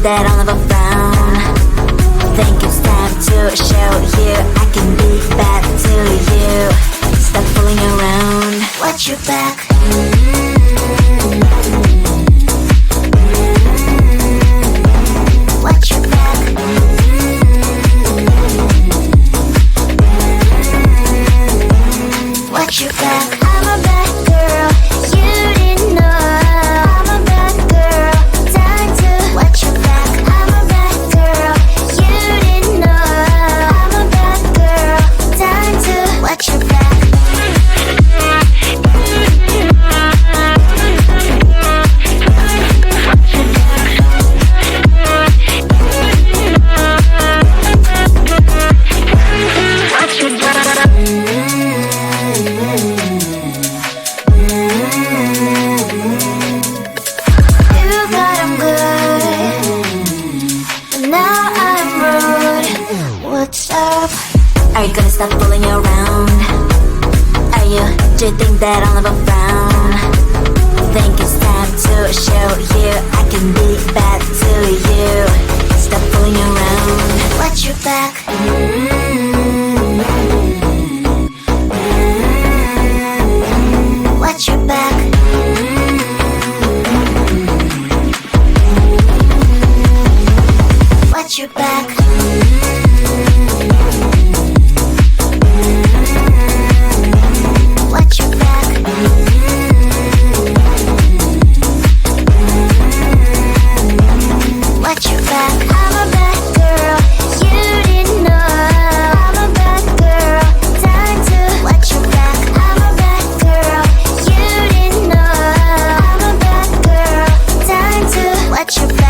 think that I'll never frown? Think it's time to show you I can be bad to you. Stop fooling around. Watch your back. Watch your back. Watch your back. I'm a bad girl. You didn't know. I'm a bad girl. Time to watch your back. I'm a bad girl. You didn't know. I'm a bad girl. Time to watch your back. Are you gonna stop fooling around? Do you think that I'll never frown? Think it's time to show you I can be bad to you. Stop fooling around. Watch your back. Watch your back. Watch your back. Watch your back. Watch your back. I'm a bad girl. You didn't know. I'm a bad girl. Time to watch your back. I'm a bad girl. You didn't know. I'm a bad girl. Time to watch your back.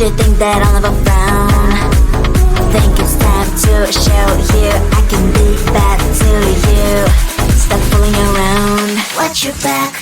do you think that I'll never frown? Think it's time to show you I can be bad to you. Stop fooling around. Watch your back,